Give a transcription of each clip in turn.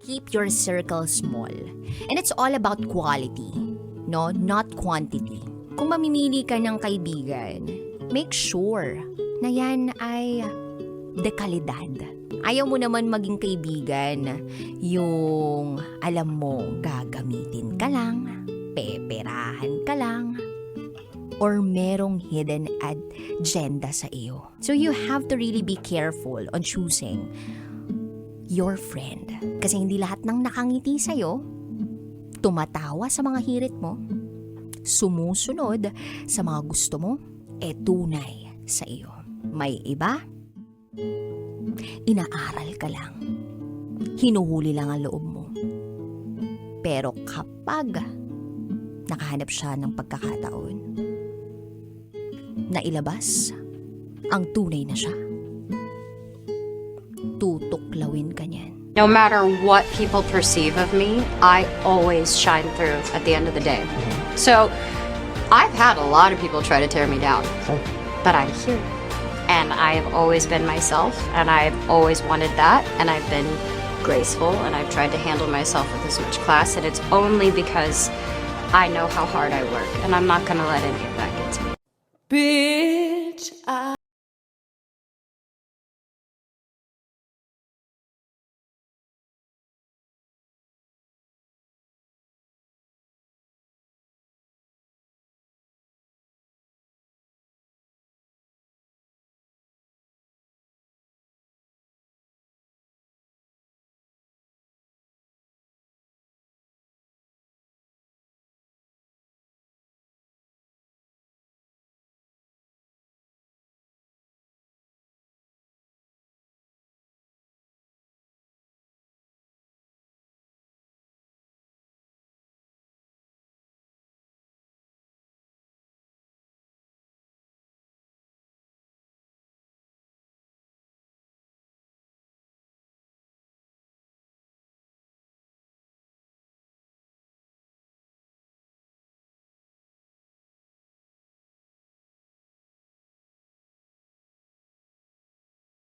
keep your circle small. And it's all about quality, no? Not quantity. Kung mamimili ka ng kaibigan, make sure na yan ay de kalidad. Ayaw mo naman maging kaibigan yung alam mo gagamitin ka lang, peperahan ka lang, or merong hidden agenda sa iyo. So you have to really be careful on choosing your friend. Kasi hindi lahat ng nakangiti sa'yo, tumatawa sa mga hirit mo, sumusunod sa mga gusto mo, tunay sa iyo. May iba, inaaral ka lang. Hinuhuli lang ang loob mo. Pero kapag nakahanap siya ng pagkakataon na ilabas ang tunay na siya, tutuklawin ka niyan. No matter what people perceive of me, I always shine through at the end of the day. So, I've had a lot of people try to tear me down, but I'm here. And I've always been myself, and I've always wanted that, and I've been graceful, and I've tried to handle myself with as much class, and it's only because I know how hard I work, and I'm not gonna let any of that get to me. Bitch,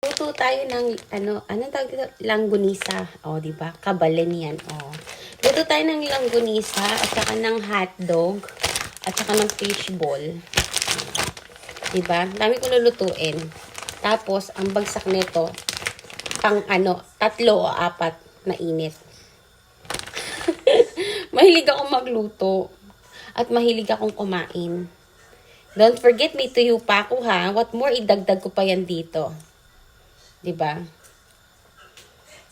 luto tayo ng anong tawag dito? Langgunisa. O, di ba? Kabalen yan. O. Luto tayo ng langgunisa at saka ng hotdog at saka ng fishball. Di ba? Dami ko lulutuin. Tapos, ang bagsak nito, pang 3 o 4 na init. Mahilig akong magluto. At mahilig akong kumain. Don't forget, may tuyo pa ako ha. What more, idagdag ko pa yan dito. Diba?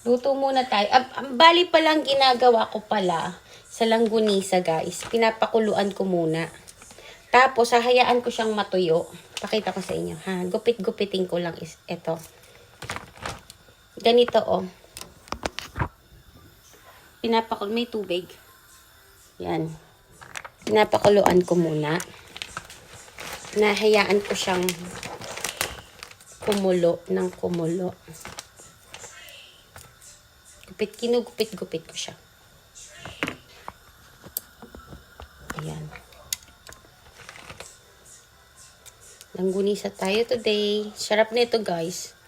Luto muna tayo. Bali palang ginagawa ko pala sa langgunisa, guys. Pinapakuluan ko muna. Tapos, hahayaan ko siyang matuyo. Pakita ko sa inyo, ha? Gupit-gupitin ko lang ito. Ganito, oh. May tubig. Yan. Pinapakuluan ko muna. Nahayaan ko siyang kumulo ng kumulo. Kinugupit-gupit ko siya. Ayan. Langgunisa tayo today. Sarap nito, guys.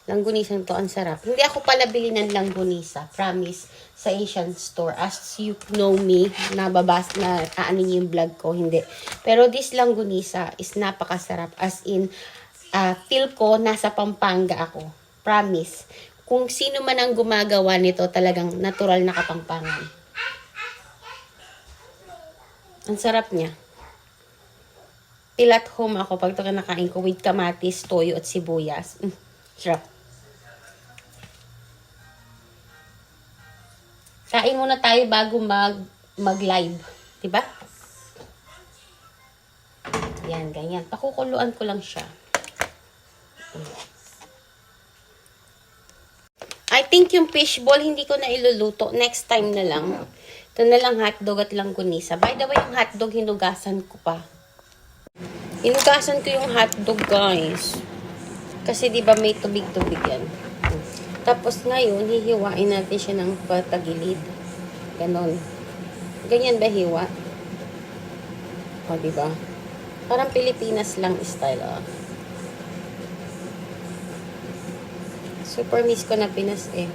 Langgunisa to, ang sarap. Hindi ako pala bili ng langgunisa. Promise. Sa Asian store. As you know me, nababas na ano yung vlog ko. Hindi. Pero this langgunisa is napakasarap. As in, feel ko nasa Pampanga ako. Promise. Kung sino man ang gumagawa nito, talagang natural na Kapampangan. Ang sarap niya. Feel at home ako pag ito kinakain ko with kamatis, toyo at sibuyas. Sarap. Kain muna tayo bago mag-live. Diba? Yan, ganyan. Pakukuluan ko lang siya. I think yung fishball, hindi ko na iluluto. Next time na lang. Ito na lang hotdog at langgunisa. By the way, yung hotdog, hinugasan ko pa. Hinugasan ko yung hotdog, guys. Kasi di ba may tubig-tubig yan. Tapos ngayon, hihiwain natin siya ng patagilid. Ganon. Ganyan ba hiwa? O, di ba? Parang Pilipinas lang style, oh. Super miss ko na Pinas eh.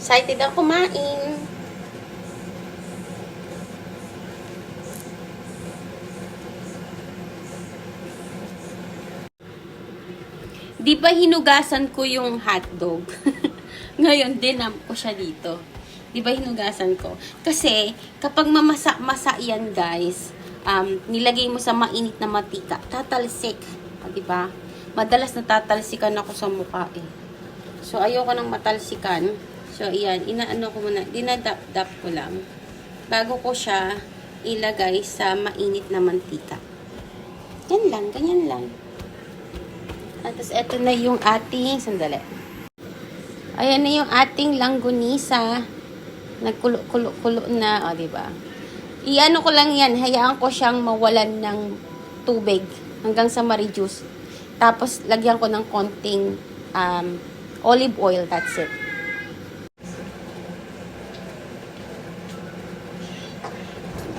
Excited ako kumain. Di ba hinugasan ko yung hotdog? Ngayon, dinam ko siya dito. Di ba hinugasan ko? Kasi, kapag mamasa-masa yan, guys, nilagay mo sa mainit na matika, tatalsik. Di ba? Madalas natatalsikan ako sa mukha eh. So, ayoko nang matalsikan. So, ayan, inaano ko muna, dinadap-dap ko lang. Bago ko siya ilagay sa mainit na mantika. Yan lang, ganyan lang. At tapos, eto na yung ating, sandali. Ayan na yung ating langgunisa. Nagkulo-kulo na, o, diba? Iano ko lang yan, hayaan ko siyang mawalan ng tubig hanggang sa ma-reduce. Tapos, lagyan ko ng konting olive oil, that's it.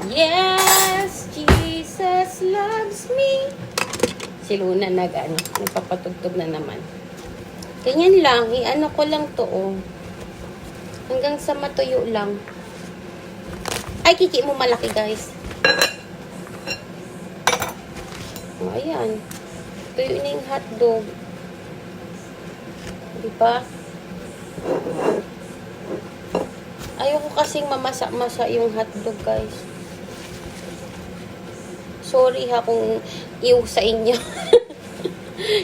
Yes, Jesus loves me. Si Luna nagpapatugtog na naman. Ganyan lang, iano ko lang to, oh. Hanggang sa matuyo lang. Ay, kiki mo malaki, guys. Oh, ayan. Tuyo na yung hotdog. Diba? Ayoko kasing mamasa-masa yung hotdog, guys. Sorry ha kung iw sa inyo.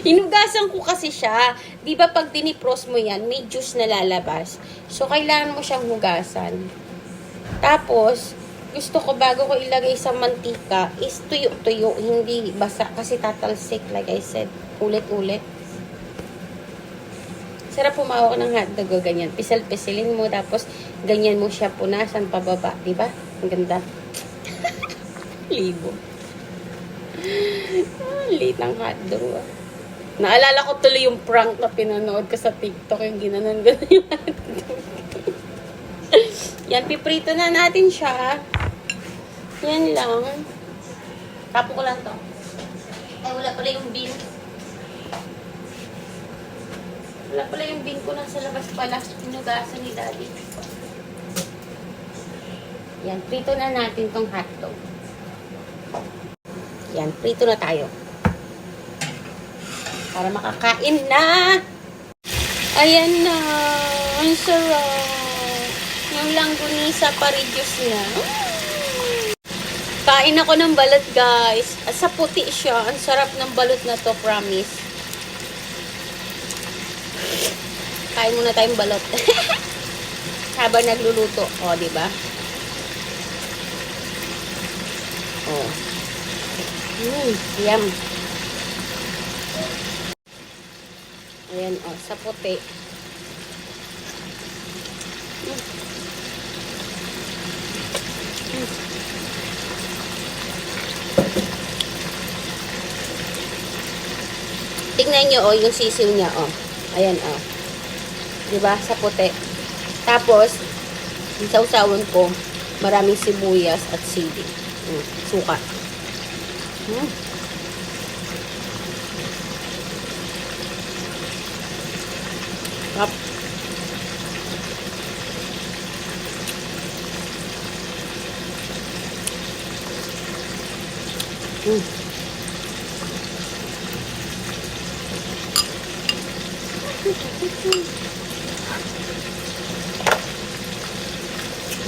Hinugasan ko kasi siya. Di ba pag dinipros mo yan, may juice na lalabas. So, kailangan mo siyang hugasan. Tapos, gusto ko bago ko ilagay sa mantika, is tuyo-tuyo, hindi basa. Kasi tatalsik, like I said, ulit-ulit. Sarap pumawak ng hotdog, ganyan. Pisal-pisilin mo, tapos ganyan mo siya punasan pababa. Di ba? Ang ganda. Libo. Late ng hotdog. Naalala ko tuloy yung prank na pinanood ko sa TikTok, yung ginanon-ganon yung hotdog. Yan, piprito na natin siya. Yan lang. Tapo ko lang to. Ay, wala pala yung bean. Wala pala yung bean ko, nasa labas pala. Hinugasan ni Daddy. Yan, prito na natin tong hotdog. Yan, prito na tayo. Para makakain na. Ayan na. Ang sarap. Yung langgunisa pa-reduce na. Kain ako ng balot, guys. At sa puti siya. Ang sarap ng balot na to, promise. Kain muna tayong balot. Habang nagluluto. O, diba? O. Yum. Ayan, o, sa puti. Tingnan nyo, o, yung sisiw niya, o. Ayan, o. Diba? Sa puti. Tapos, yung sausawan ko, maraming sibuyas at sili. Suka. Yep.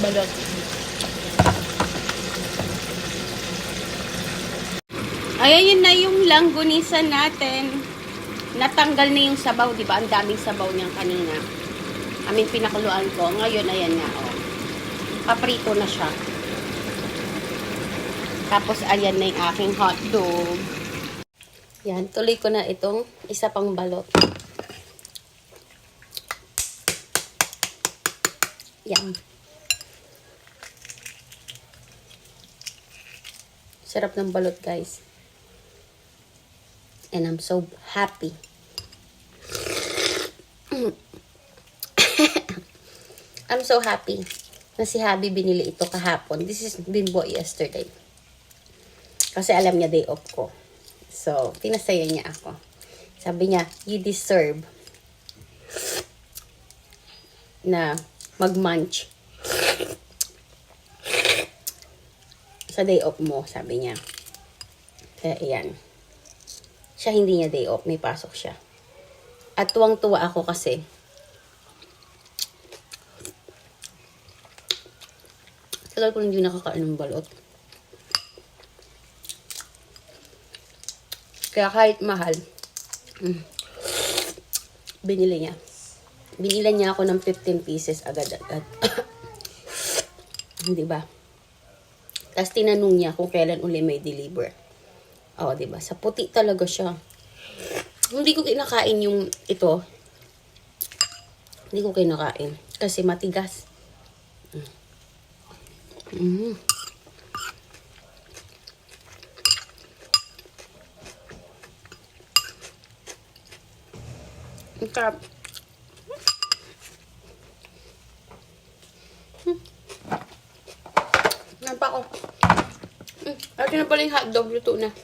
Balot. Ayan, yun na yung langgunisa natin. Natanggal na yung sabaw, di ba? Ang daming sabaw niyang kanina. Aming pinakuluan ko. Ngayon, ayan na, oh. Paprito na siya. Tapos, ayan na yung aking hotdog. Yan, tuloy ko na itong isa pang balot. Yan. Sarap ng balot, guys. And I'm so happy. I'm so happy na si Habi binili ito kahapon. This is Bimbo yesterday. Kasi alam niya day off ko. So, pinasaya niya ako. Sabi niya, you deserve na mag-munch. Sa day off mo, sabi niya. Kaya ayan. Siya hindi niya day off, may pasok siya. At tuwang-tuwa ako kasi tagal ko hindi nakakain ng balot. Kaya kahit mahal, binili niya. Binilan niya ako ng 15 pieces agad-agad. Di ba? Tapos tinanong niya kung kailan uli may deliver. Oo, di ba? Sa puti talaga siya. Hindi ko kinakain yung ito. Hindi ko kinakain. Kasi matigas. Ang sarap. Nampak ko. Ito na pala yung hotdog. Luto na.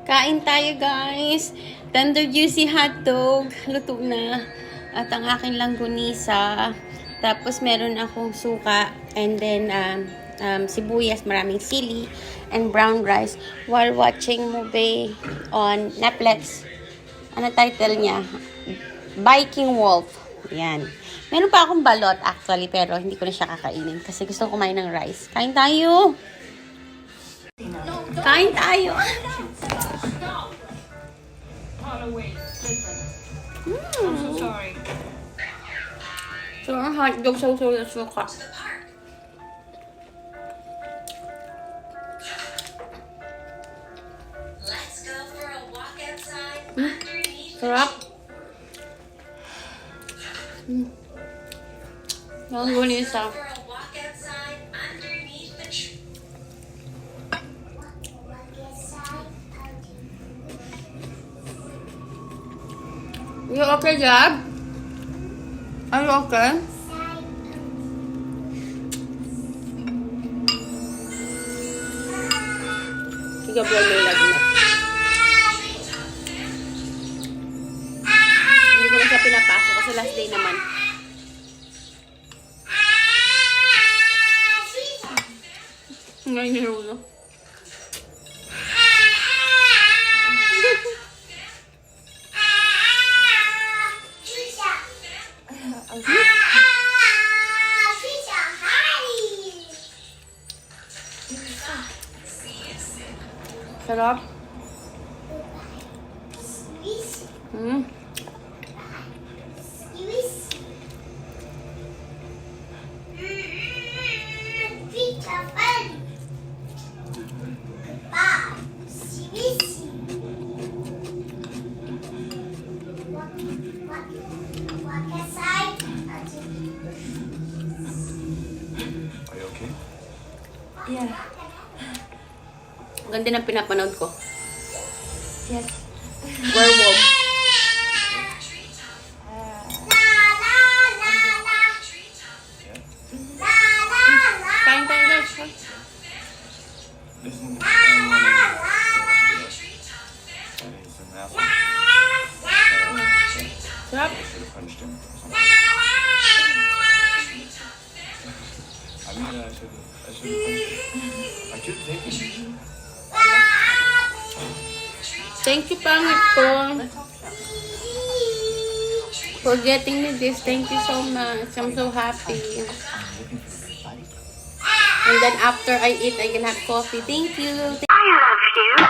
Kain tayo, guys. Tender juicy hotdog. Luto na. At ang aking langgunisa. Tapos meron akong suka. And then sibuyas, maraming sili. And brown rice. While watching movie on Netflix. Ano title niya? Viking Wolf. Yan. Meron pa akong balot actually. Pero hindi ko na siya kakainin. Kasi gusto ko kumain ng rice. Kain tayo! Kain tayo! I'm so sorry. So, ang hotdog sa suka. Let's go for a walk outside Sarap. Langgunisa. for a walk outside underneath the tree. You okay, Jab? Are you okay? Sige, vlog mo lagi na. Hindi ko na siya pinapasok kasi last day naman. Ngayon yung ulo. Sarap. Are you okay? Yeah. Ganda ng pinapanood ko. Yes. Werewolf. Kain tayo guys. Listen, I want to that is an asshole. Sarap. I should have punched him or something. I mean, I should have punched him. I could take him. Thank you, pangit ko. For getting me this. Thank you so much. I'm so happy. And then after I eat, I can have coffee. Thank you. I love you.